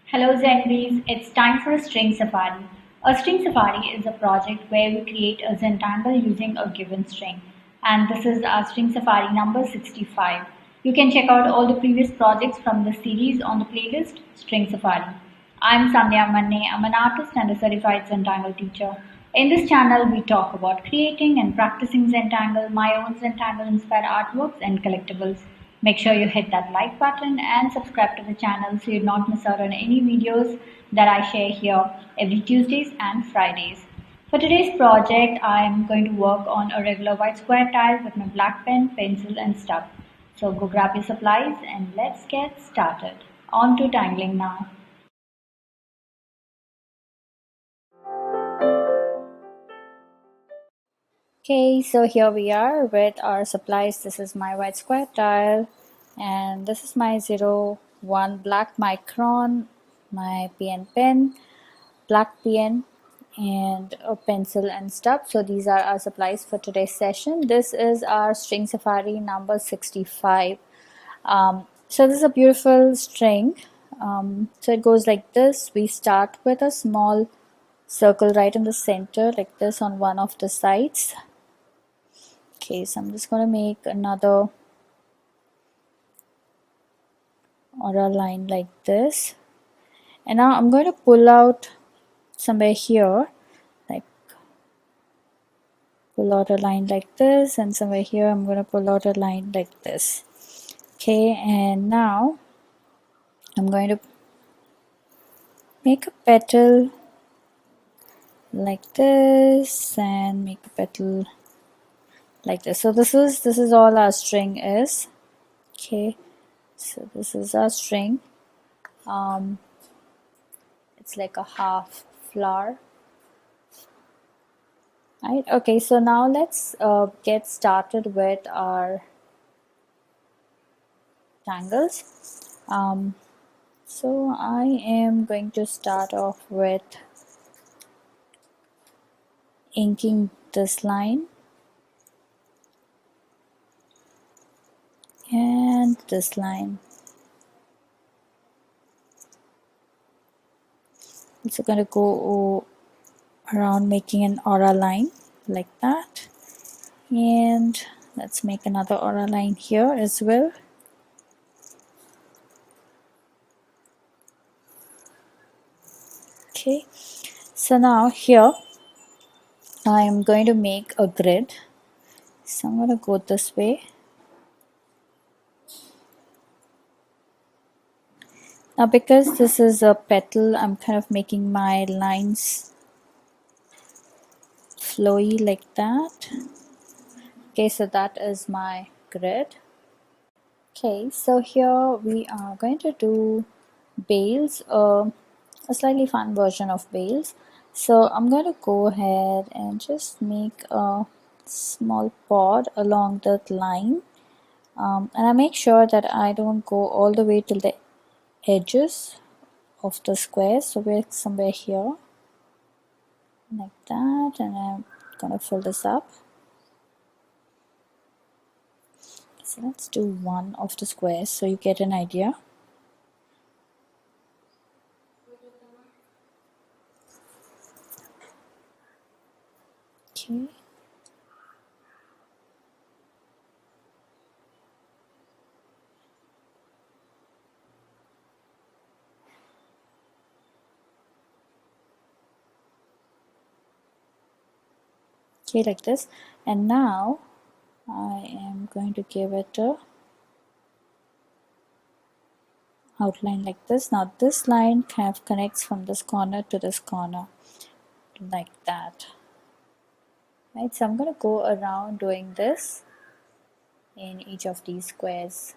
Hello Zenbeez, it's time for a string safari. A string safari is a project where we create a Zentangle using a given string. And this is our string safari number 65. You can check out all the previous projects from the series on the playlist String Safari. I'm Sandhya. I'm an artist and a certified Zentangle teacher. In this channel, we talk about creating and practicing Zentangle, my own Zentangle inspired artworks and collectibles. Make sure you hit that like button and subscribe to the channel so you not miss out on any videos that I share here every Tuesdays and Fridays. For today's project, I am going to work on a regular white square tile with my black pen, pencil and stub. So go grab your supplies and let's get started. On to tangling now. Okay, so here we are with our supplies. This is my white square tile and this is my 01 black micron, my PN pen, black pen and a pencil and stuff. So these are our supplies for today's session. This is our string safari number 65. So this is a beautiful string. So it goes like this. We start with a small circle right in the center like this on one of the sides. Okay, so I'm just going to make another aura line like this. And now I'm going to pull out somewhere here, like pull out a line like this, and somewhere here I'm going to pull out a line like this. Okay, and now I'm going to make a petal like this and make a petal like this. So this is all our string is. Okay, so this is our string. It's like a half flower. Right, okay, so now let's get started with our tangles. So I am going to start off with inking this line and this line. So going to go around making an aura line like that, and let's make another aura line here as well. Okay, so now here I am going to make a grid. So I'm going to go this way. Now because this is a petal, I'm kind of making my lines flowy like that. Okay, so that is my grid. Okay, so here we are going to do Bales, a slightly fun version of Bales. So I'm going to go ahead and just make a small pod along that line. And I make sure that I don't go all the way till the edges of the square. So we're somewhere here like that, and I'm going to fill this up. So let's do one of the squares so you get an idea. Okay. Okay, like this. And now I am going to give it a outline like this. Now this line kind of connects from this corner to this corner like that. Right, so I'm going to go around doing this in each of these squares.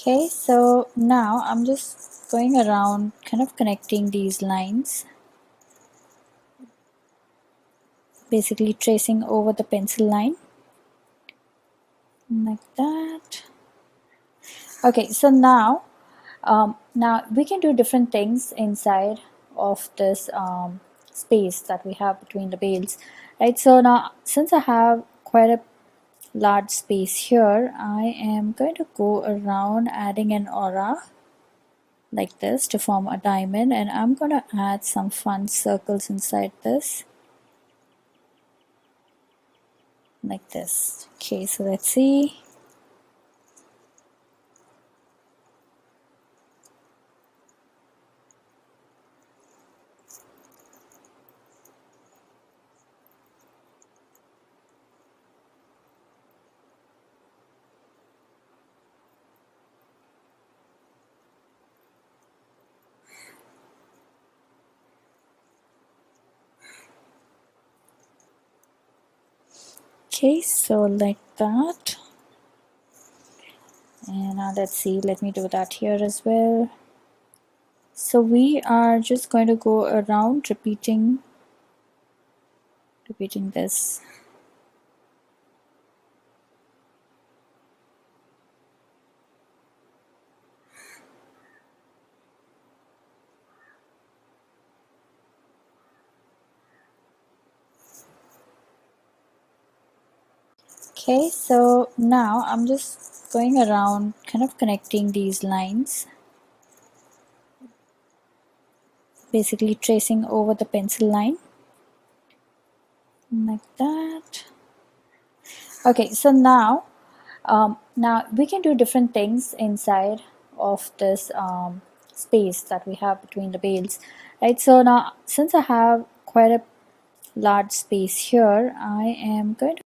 Okay, so now I'm just going around kind of connecting these lines, basically tracing over the pencil line like that. Okay, so now we can do different things inside of this space that we have between the bales, right? So now since I have quite a large space here, I am going to go around adding an aura like this to form a diamond, and I'm going to add some fun circles inside this like this. Okay, so let's see. Okay, so like that. And now let's see, let me do that here as well. So we are just going to go around repeating this. Okay, so now I'm just going around kind of connecting these lines, basically tracing over the pencil line like that. Okay, so now we can do different things inside of this space that we have between the bales, right? So now since I have quite a large space here, I am going to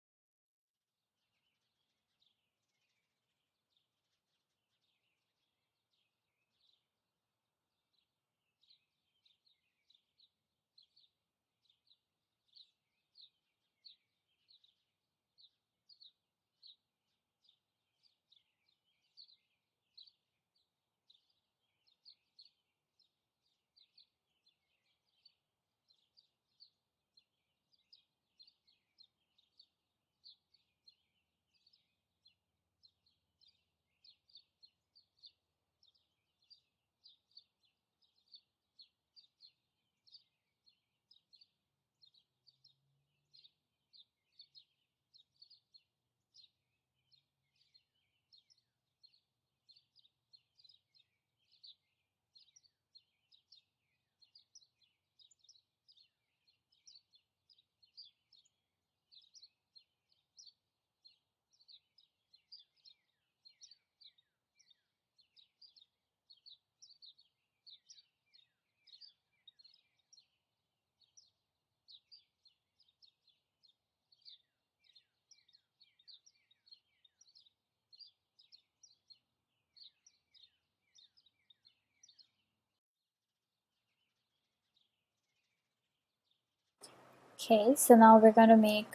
Okay, so now we're going to make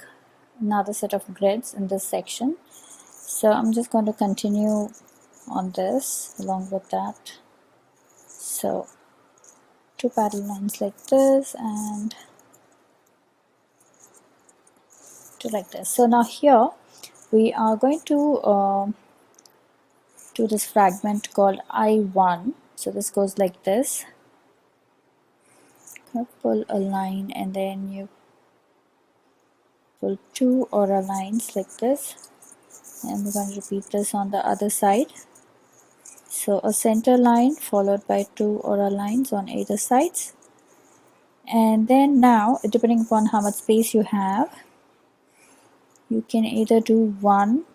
another set of grids in this section. So I'm just going to continue on this along with that. So two parallel lines like this and two like this. So now here we are going to do this fragment called I1. So this goes like this. Pull a line and then you pull two aura lines like this, and we're going to repeat this on the other side. So a center line followed by two aura lines on either sides, and then now depending upon how much space you have, you can either do one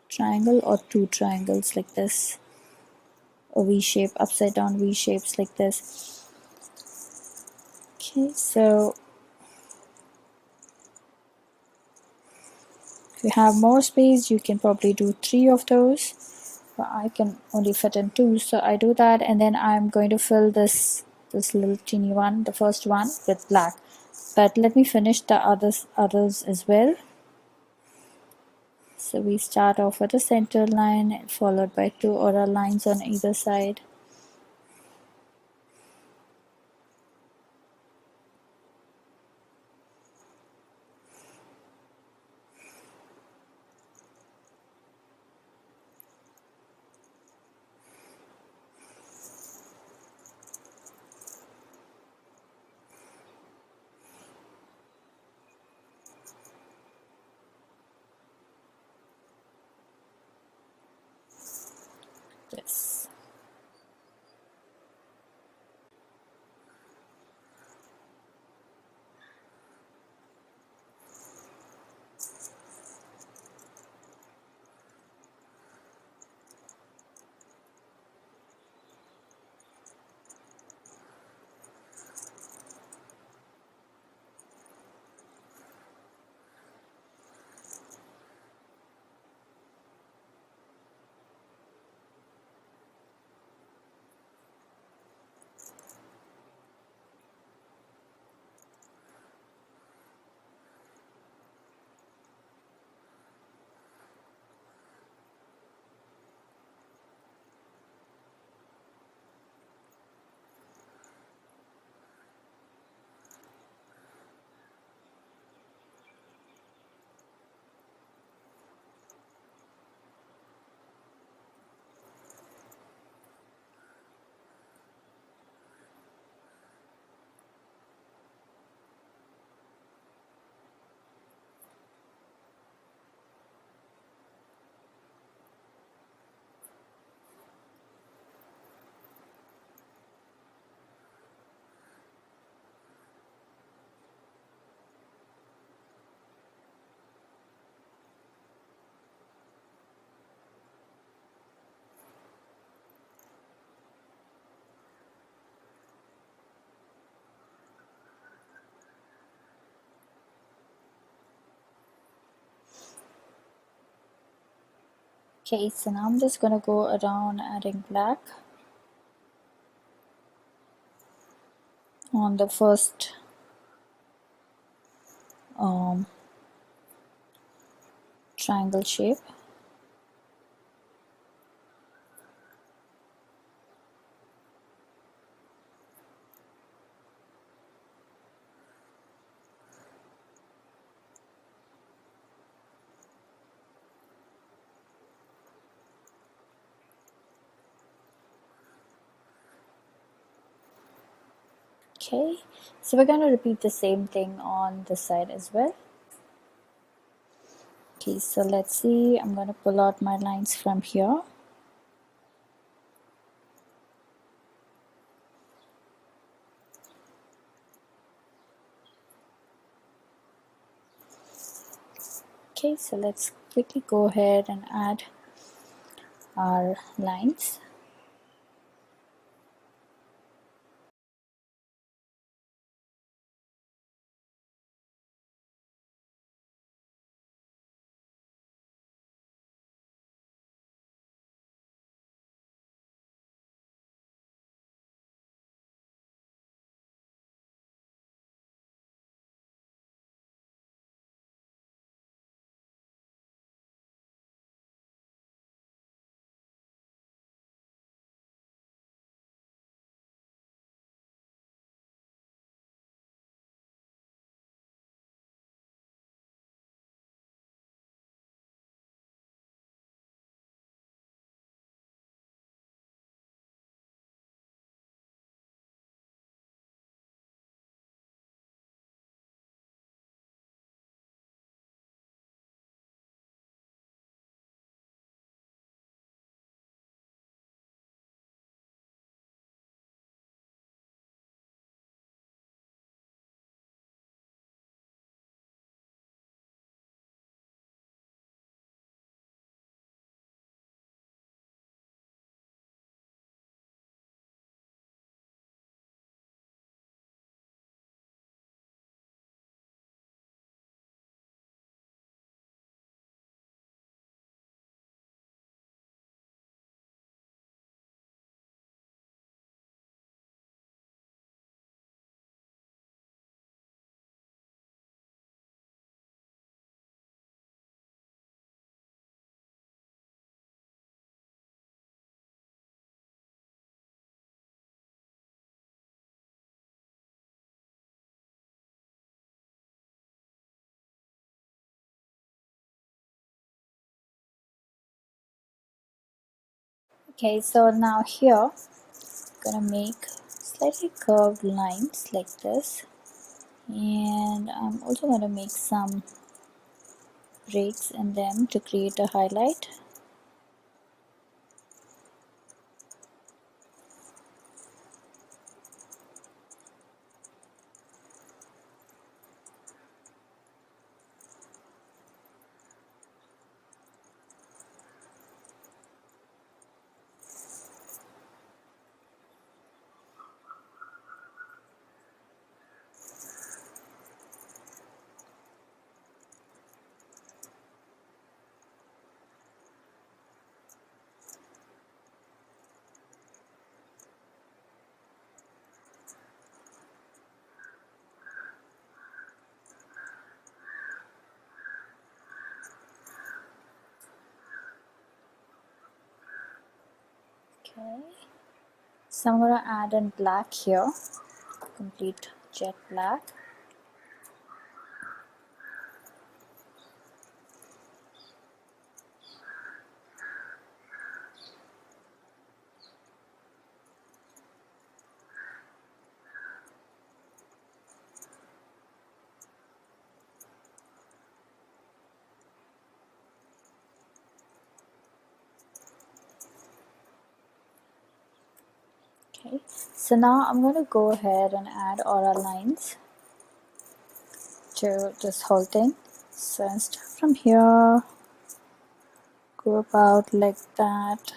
triangle or two triangles like this, a V shape, upside down V shapes like this. Okay, so if you have more space, you can probably do three of those, but I can only fit in two, so I do that, and then I'm going to fill this little teeny one, the first one, with black. But let me finish the others as well. So we start off with a center line followed by two aura lines on either side. Yes. Okay, so now I'm just gonna go around adding black on the first triangle shape. Okay, so we're going to repeat the same thing on this side as well. Okay, so let's see, I'm going to pull out my lines from here. Okay, so let's quickly go ahead and add our lines. Okay, so now here I'm gonna make slightly curved lines like this, and I'm also gonna make some breaks in them to create a highlight. Okay, so I'm gonna add in black here, complete jet black. Okay, so now I'm going to go ahead and add aura lines to this whole thing. So I start from here, go about like that.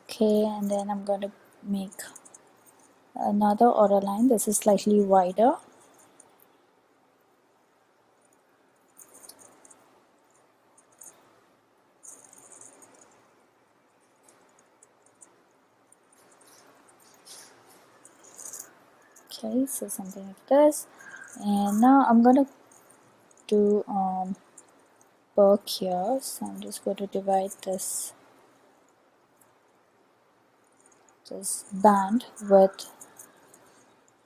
Okay, and then I'm going to make another aura line. This is slightly wider. Okay, so something like this. And now I'm going to do Purk here. So I'm just going to divide this band with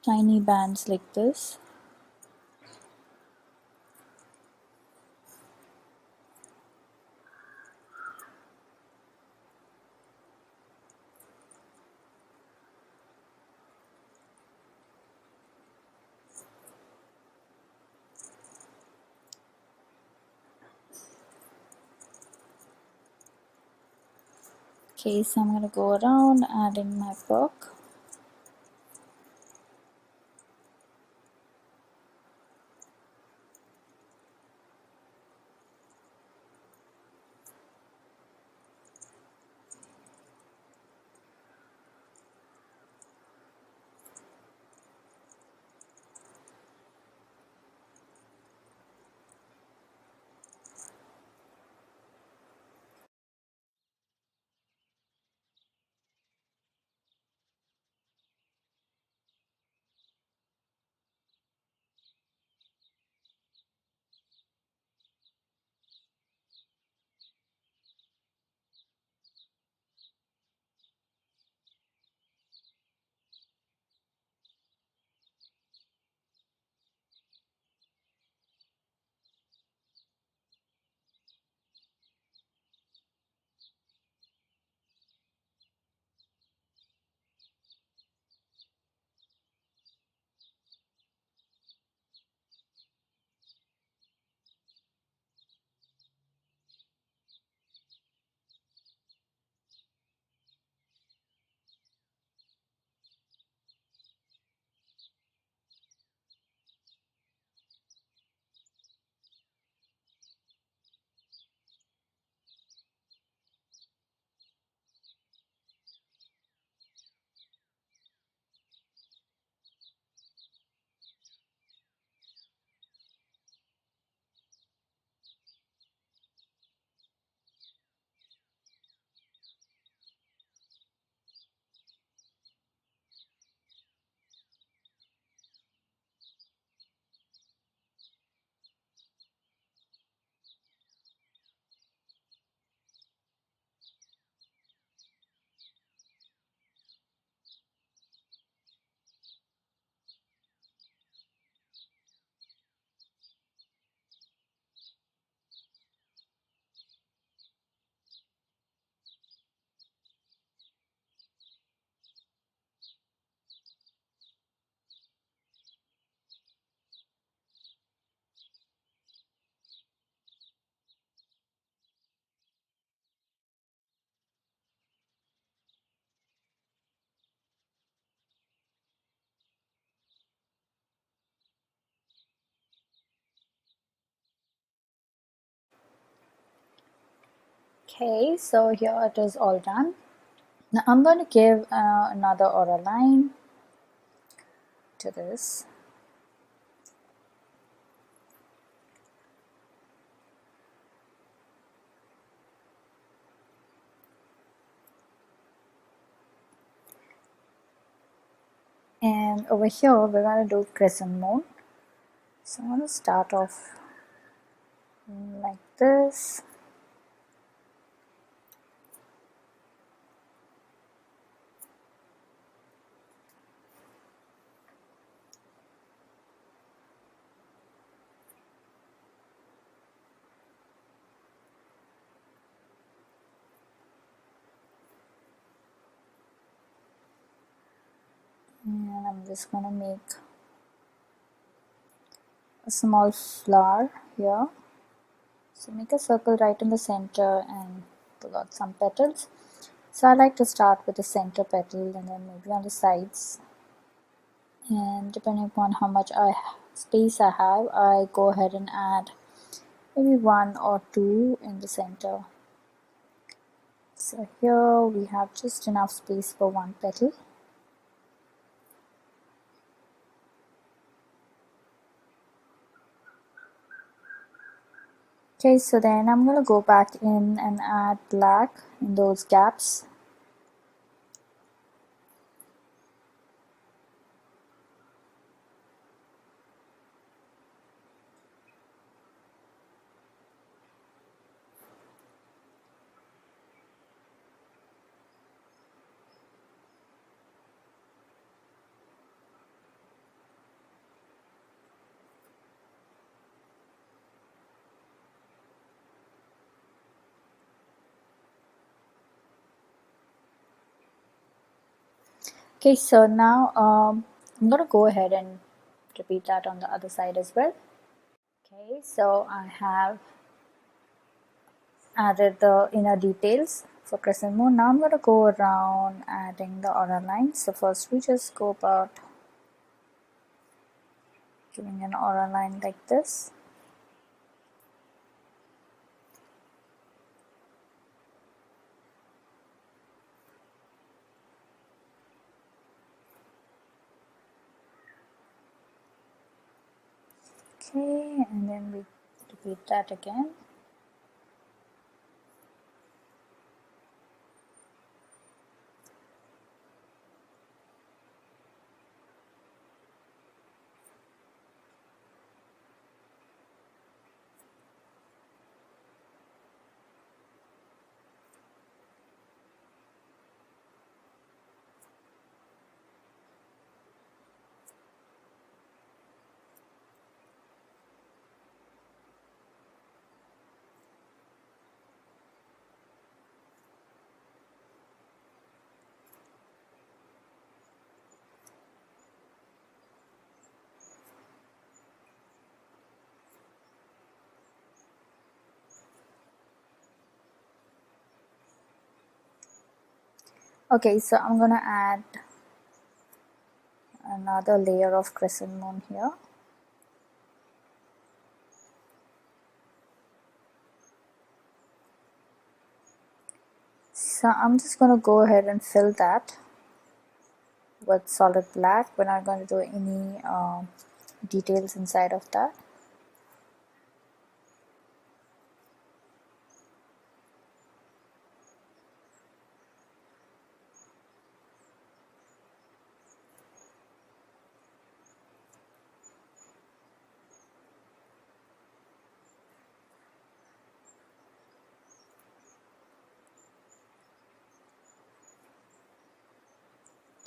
tiny bands like this. Okay, so I'm going to go around adding my Purk. Okay, so here it is all done. Now I'm going to give another aura line to this. And over here we're going to do crescent moon. So I'm going to start off like this. And I'm just going to make a small flower here. So make a circle right in the center and pull out some petals. So I like to start with the center petal and then maybe on the sides. And depending upon how much space I have, I go ahead and add maybe one or two in the center. So here we have just enough space for one petal. Okay, so then I'm going to go back in and add black in those gaps. Okay, so now I'm going to go ahead and repeat that on the other side as well. Okay, so I have added the inner details for crescent moon. Now I'm going to go around adding the aura lines. So first we just go about giving an aura line like this. Okay, and then we repeat that again. Okay, so I'm going to add another layer of crescent moon here. So I'm just going to go ahead and fill that with solid black. We're not going to do any details inside of that.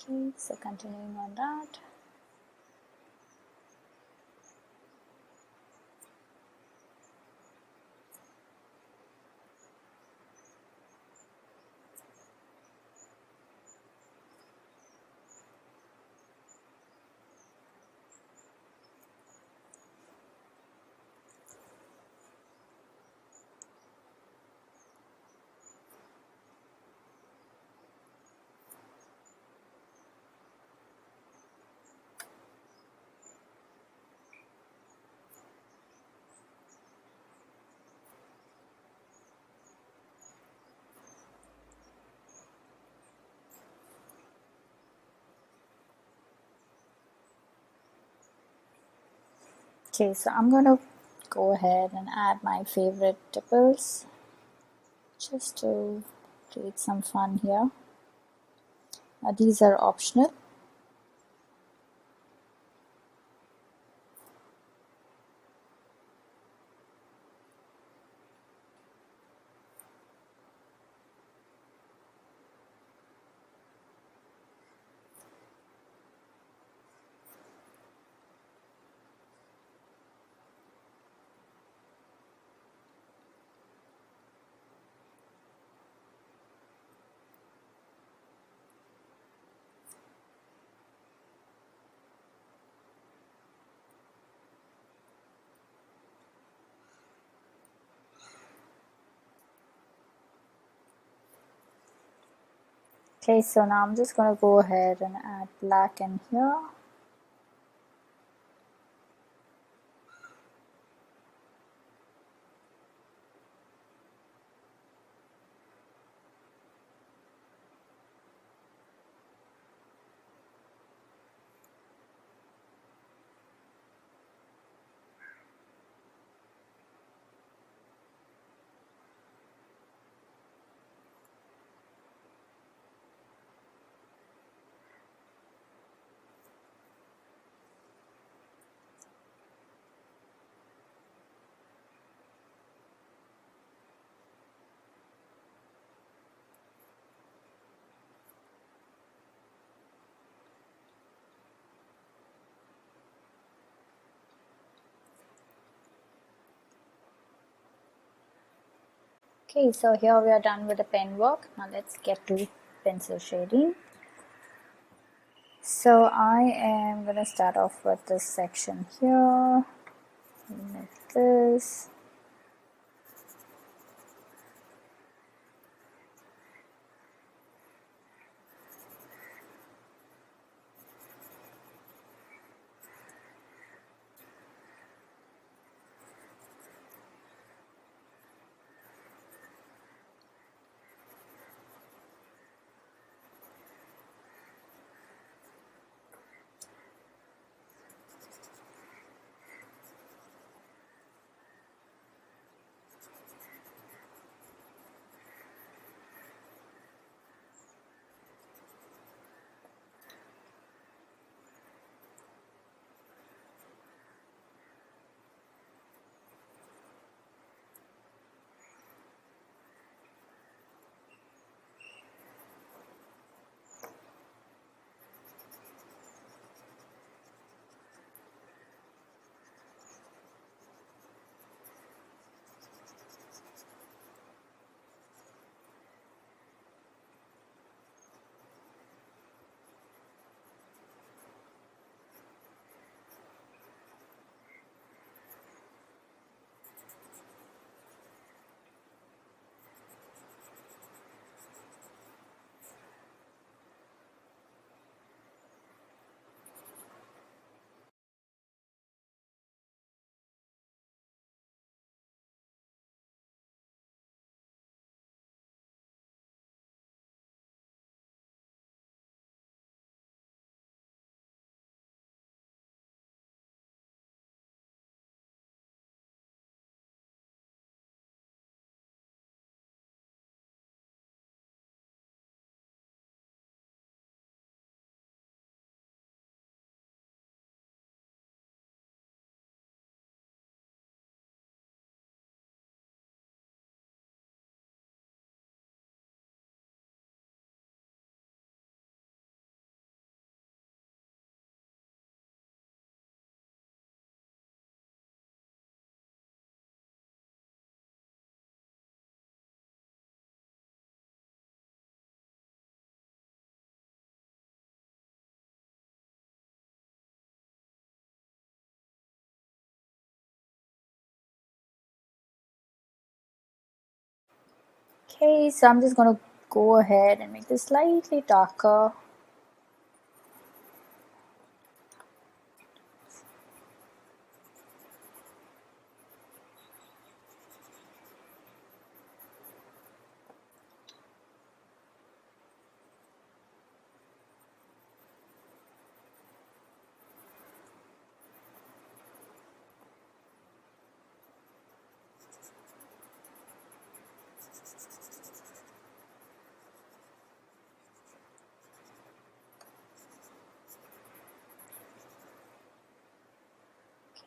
Okay, so continuing on that. Okay, so I'm gonna go ahead and add my favorite tipples just to create some fun here. These are optional. Okay, so now I'm just gonna go ahead and add black in here. Okay, so here we are done with the pen work. Now let's get to pencil shading. So I am gonna start off with this section here, like this. Okay, so I'm just gonna go ahead and make this slightly darker.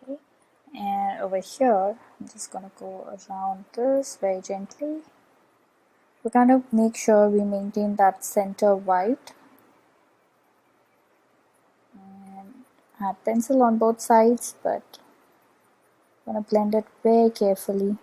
Okay, and over here I'm just gonna go around this very gently. We kind of make sure we maintain that center white and add pencil on both sides, but I'm gonna blend it very carefully.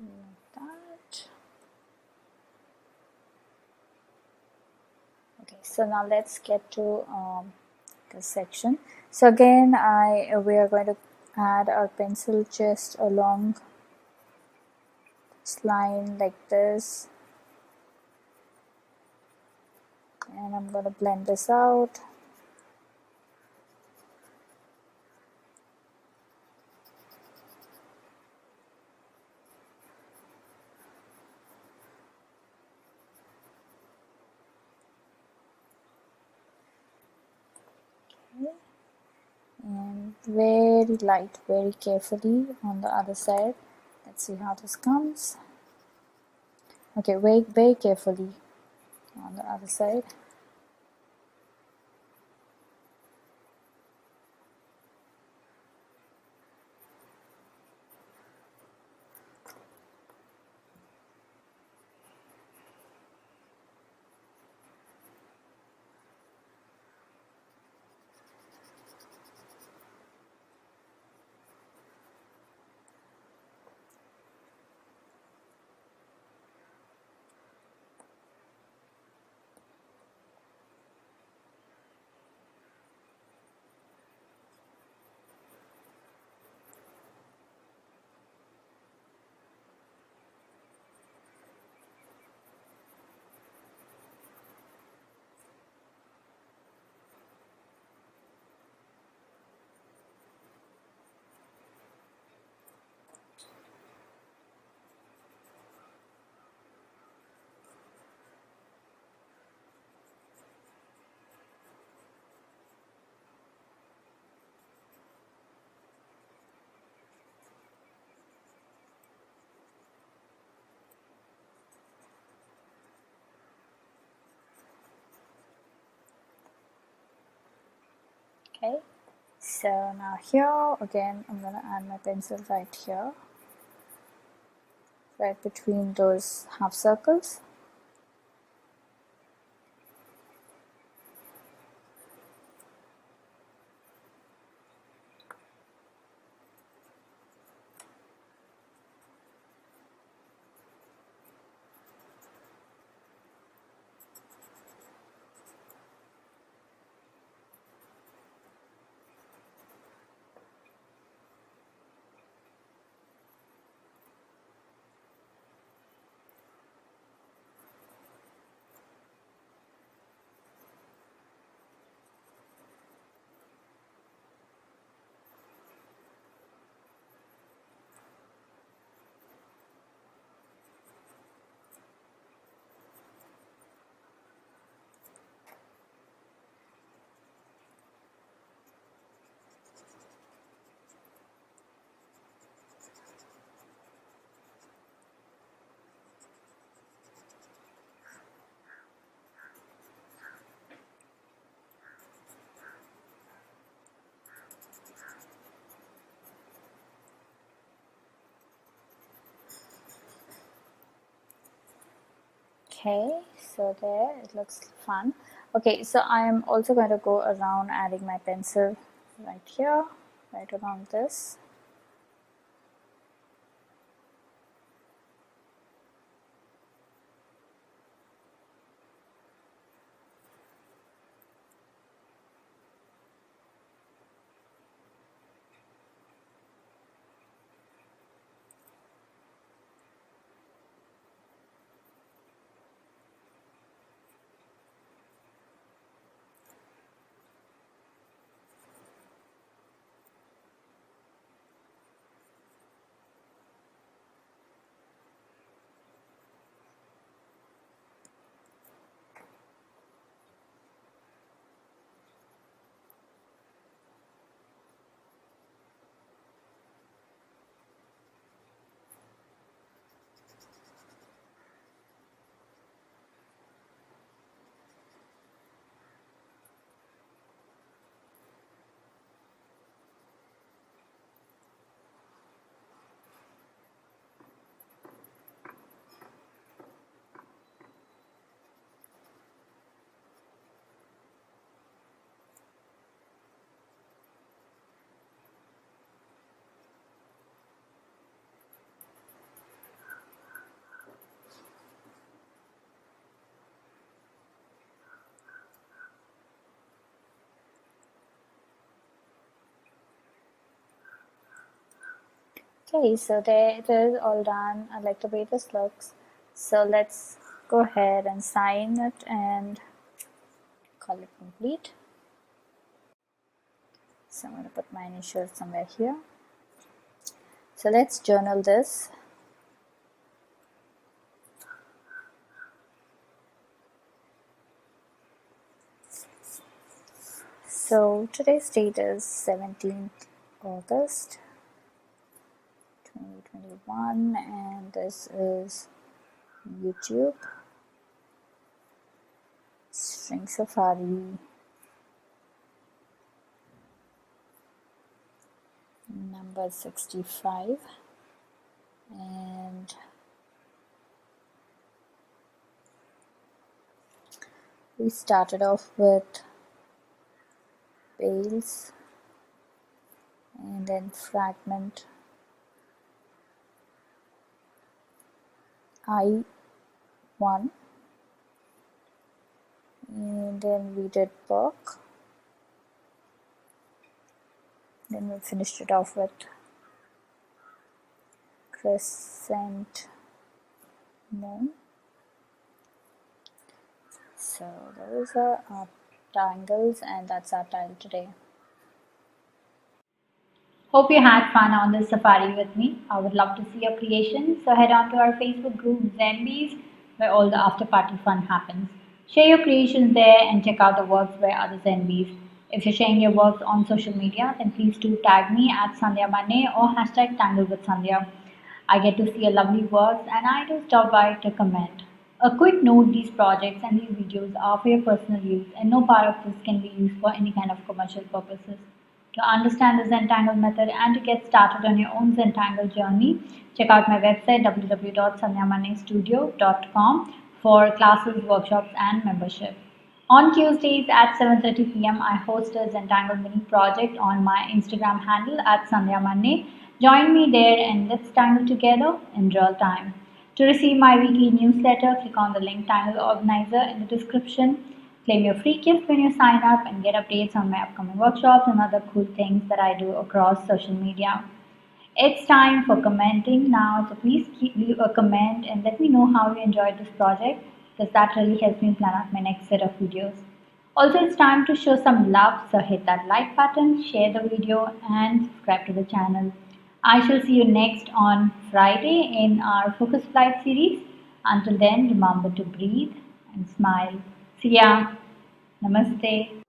Like that. Okay, so now let's get to this section. So again, we are going to add our pencil just along this line like this, and I'm going to blend this out. Okay. And very light, very carefully on the other side. Let's see how this comes. Okay, very carefully on the other side. Okay, so now here again I'm going to add my pencil right here, right between those half circles. Okay, so there, it looks fun. Okay, so I am also going to go around adding my pencil right here, right around this. Okay, so there it is, all done. I like the way this looks. So let's go ahead and sign it and call it complete. So I'm going to put my initials somewhere here. So let's journal this. So today's date is 17th August 2021, and this is YouTube String Safari number 65, and we started off with Bales and then Fragment I1, and then we did Purk, then we finished it off with Crescent moon. So those are our tangles, and that's our title today. Hope you had fun on this safari with me. I would love to see your creations, so head on to our Facebook group Zenbeez, where all the after party fun happens. Share your creations there and check out the works by other Zenbeez. If you're sharing your works on social media, then please do tag me at Sandhya or hashtag Tangle with Sandhya. I get to see your lovely works and I do stop by to comment. A quick note, these projects and these videos are for your personal use and no part of this can be used for any kind of commercial purposes. To understand the Zentangle method and to get started on your own Zentangle journey, check out my website www.sandhyamanistudio.com for classes, workshops and membership. On Tuesdays at 7:30 p.m. I host a Zentangle Mini Project on my Instagram handle at Sandhya. Join me there and let's tangle together in real time. To receive my weekly newsletter, click on the link Tangle Organizer in the description. Claim your free gift when you sign up and get updates on my upcoming workshops and other cool things that I do across social media. It's time for commenting now, so please leave a comment and let me know how you enjoyed this project because that really helps me plan out my next set of videos. Also, it's time to show some love, so hit that like button, share the video and subscribe to the channel. I shall see you next on Friday in our Focus Flight series. Until then, remember to breathe and smile. See ya. Namaste.